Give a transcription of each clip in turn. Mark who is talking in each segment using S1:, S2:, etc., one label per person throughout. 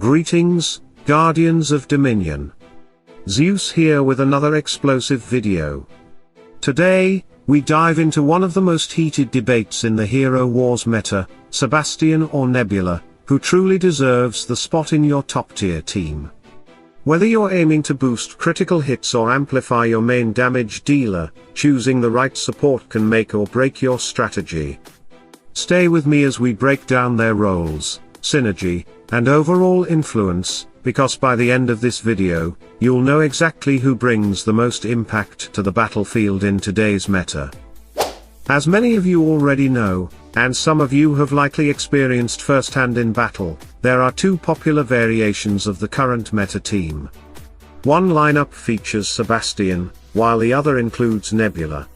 S1: Greetings, Guardians of Dominion. Zeus here with another explosive video. Today, we dive into one of the most heated debates in the Hero Wars meta, Sebastian or Nebula, who truly deserves the spot in your top-tier team. Whether you're aiming to boost critical hits or amplify your main damage dealer, choosing the right support can make or break your strategy. Stay with me as we break down their roles, synergy, and overall influence, because by the end of this video, you'll know exactly who brings the most impact to the battlefield in today's meta. As many of you already know, and some of you have likely experienced firsthand in battle, there are two popular variations of the current meta team. One lineup features Sebastian, while the other includes Nebula.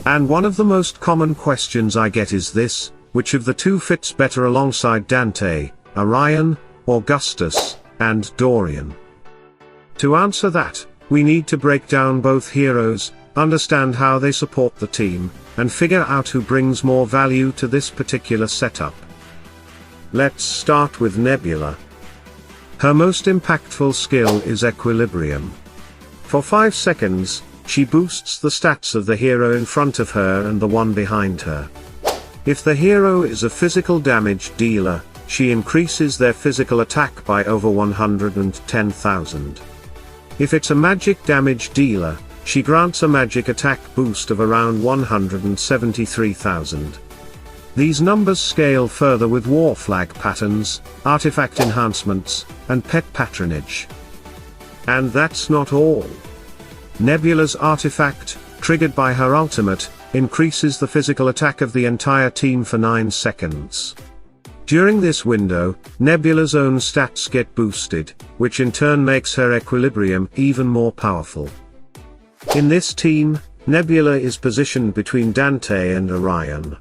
S1: And one of the most common questions I get is this: which of the two fits better alongside Dante, Orion, Augustus, and Dorian? To answer that, we need to break down both heroes, understand how they support the team, and figure out who brings more value to this particular setup. Let's start with Nebula. Her most impactful skill is Equilibrium. For 5 seconds, she boosts the stats of the hero in front of her and the one behind her. If the hero is a physical damage dealer, she increases their physical attack by over 110,000. If it's a magic damage dealer, she grants a magic attack boost of around 173,000. These numbers scale further with war flag patterns, artifact enhancements, and pet patronage. And that's not all. Nebula's artifact, triggered by her ultimate, increases the physical attack of the entire team for 9 seconds. During this window, Nebula's own stats get boosted, which in turn makes her equilibrium even more powerful. In this team, Nebula is positioned between Dante and Orion.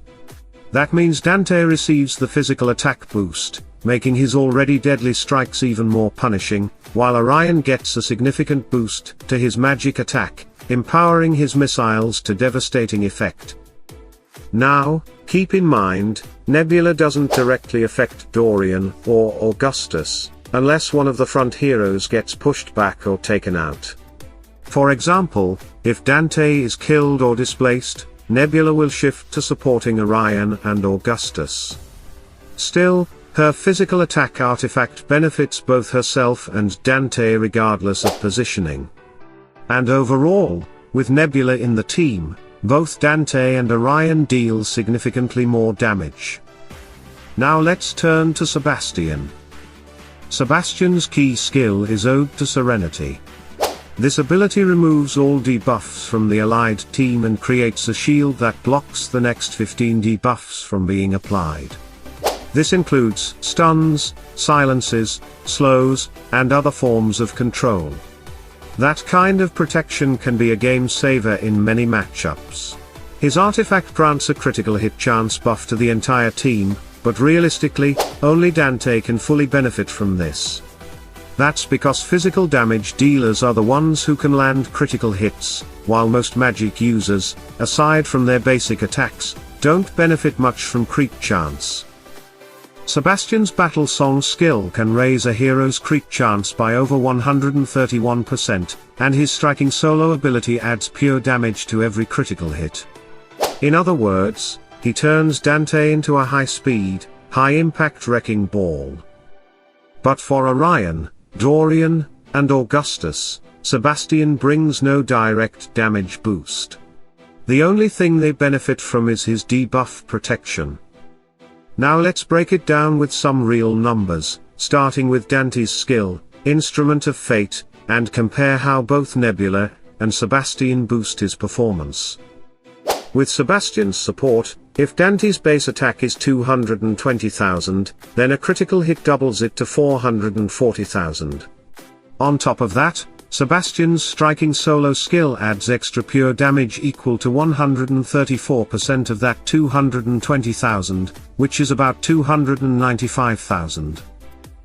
S1: That means Dante receives the physical attack boost, making his already deadly strikes even more punishing, while Orion gets a significant boost to his magic attack, empowering his missiles to devastating effect. Now, keep in mind, Nebula doesn't directly affect Dorian or Augustus, unless one of the front heroes gets pushed back or taken out. For example, if Dante is killed or displaced, Nebula will shift to supporting Orion and Augustus. Still, her physical attack artifact benefits both herself and Dante regardless of positioning. And overall, with Nebula in the team, both Dante and Orion deal significantly more damage. Now let's turn to Sebastian. Sebastian's key skill is Ode to Serenity. This ability removes all debuffs from the allied team and creates a shield that blocks the next 15 debuffs from being applied. This includes stuns, silences, slows, and other forms of control. That kind of protection can be a game saver in many matchups. His artifact grants a critical hit chance buff to the entire team, but realistically, only Dante can fully benefit from this. That's because physical damage dealers are the ones who can land critical hits, while most magic users, aside from their basic attacks, don't benefit much from creep chance. Sebastian's Battle Song skill can raise a hero's creep chance by over 131%, and his striking solo ability adds pure damage to every critical hit. In other words, he turns Dante into a high-speed, high-impact wrecking ball. But for Orion, Dorian, and Augustus, Sebastian brings no direct damage boost. The only thing they benefit from is his debuff protection. Now let's break it down with some real numbers, starting with Dante's skill, Instrument of Fate, and compare how both Nebula and Sebastian boost his performance. With Sebastian's support, if Dante's base attack is 220,000, then a critical hit doubles it to 440,000. On top of that, Sebastian's striking solo skill adds extra pure damage equal to 134% of that 220,000, which is about 295,000.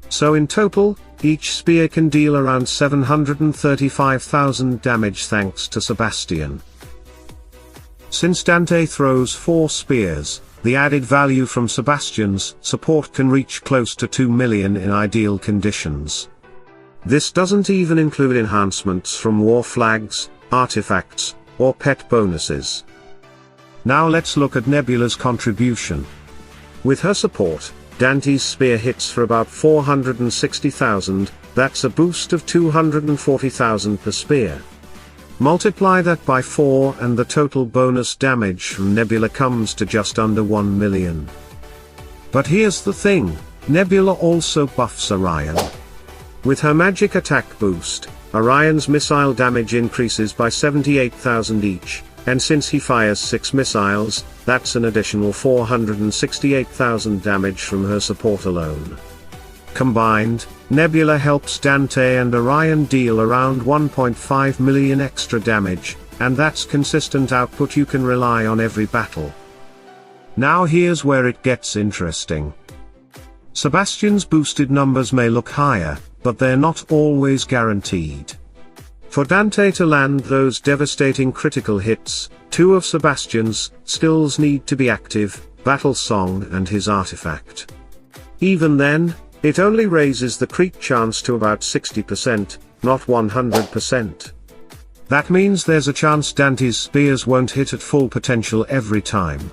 S1: So in total, each spear can deal around 735,000 damage thanks to Sebastian. Since Dante throws 4 spears, the added value from Sebastian's support can reach close to 2 million in ideal conditions. This doesn't even include enhancements from war flags, artifacts, or pet bonuses. Now let's look at Nebula's contribution. With her support, Dante's spear hits for about 460,000, that's a boost of 240,000 per spear. Multiply that by 4 and the total bonus damage from Nebula comes to just under 1 million. But here's the thing, Nebula also buffs Orion. With her magic attack boost, Orion's missile damage increases by 78,000 each, and since he fires 6 missiles, that's an additional 468,000 damage from her support alone. Combined, Nebula helps Dante and Orion deal around 1.5 million extra damage, and that's consistent output you can rely on every battle. Now here's where it gets interesting. Sebastian's boosted numbers may look higher, but they're not always guaranteed. For Dante to land those devastating critical hits, 2 of Sebastian's skills need to be active, Battle Song and his artifact. Even then, it only raises the crit chance to about 60%, not 100%. That means there's a chance Dante's spears won't hit at full potential every time.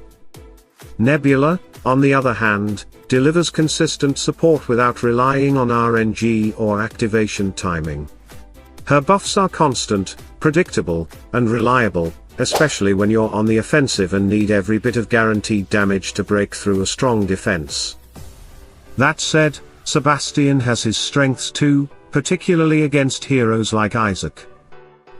S1: Nebula, on the other hand, delivers consistent support without relying on RNG or activation timing. Her buffs are constant, predictable, and reliable, especially when you're on the offensive and need every bit of guaranteed damage to break through a strong defense. That said, Sebastian has his strengths too, particularly against heroes like Isaac.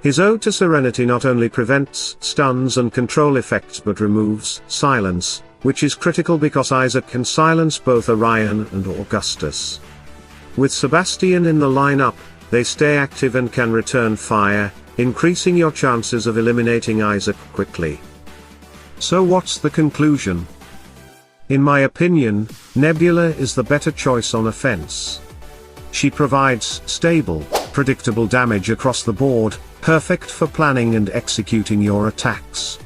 S1: His Ode to Serenity not only prevents stuns and control effects but removes silence, which is critical because Isaac can silence both Orion and Augustus. With Sebastian in the lineup, they stay active and can return fire, increasing your chances of eliminating Isaac quickly. So what's the conclusion? In my opinion, Nebula is the better choice on offense. She provides stable, predictable damage across the board, perfect for planning and executing your attacks.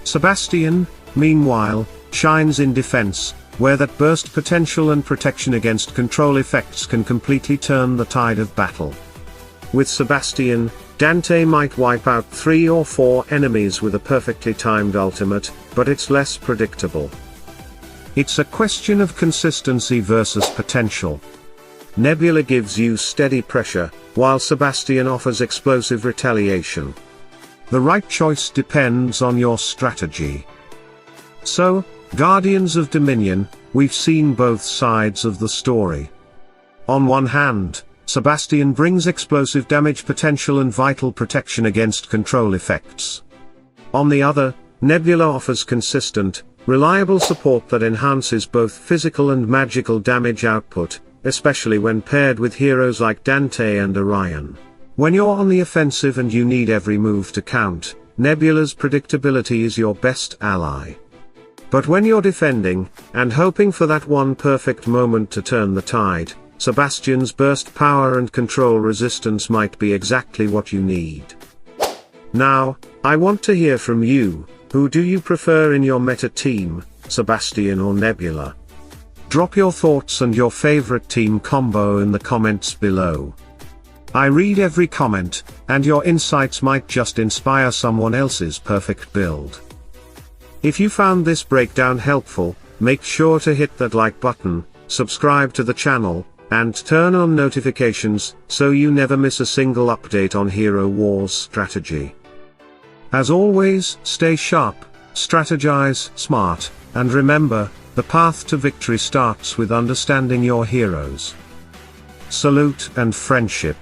S1: Sebastian, meanwhile, shines in defense, where that burst potential and protection against control effects can completely turn the tide of battle. With Sebastian, Dante might wipe out 3 or 4 enemies with a perfectly timed ultimate, but it's less predictable. It's a question of consistency versus potential. Nebula gives you steady pressure, while Sebastian offers explosive retaliation. The right choice depends on your strategy. So, Guardians of Dominion, we've seen both sides of the story. On one hand, Sebastian brings explosive damage potential and vital protection against control effects. On the other, Nebula offers consistent, reliable support that enhances both physical and magical damage output, especially when paired with heroes like Dante and Orion. When you're on the offensive and you need every move to count, Nebula's predictability is your best ally. But when you're defending, and hoping for that one perfect moment to turn the tide, Sebastian's burst power and control resistance might be exactly what you need. Now, I want to hear from you. Who do you prefer in your meta team, Sebastian or Nebula? Drop your thoughts and your favorite team combo in the comments below. I read every comment, and your insights might just inspire someone else's perfect build. If you found this breakdown helpful, make sure to hit that like button, subscribe to the channel, and turn on notifications, so you never miss a single update on Hero Wars strategy. As always, stay sharp, strategize smart, and remember, the path to victory starts with understanding your heroes. Salute and friendship.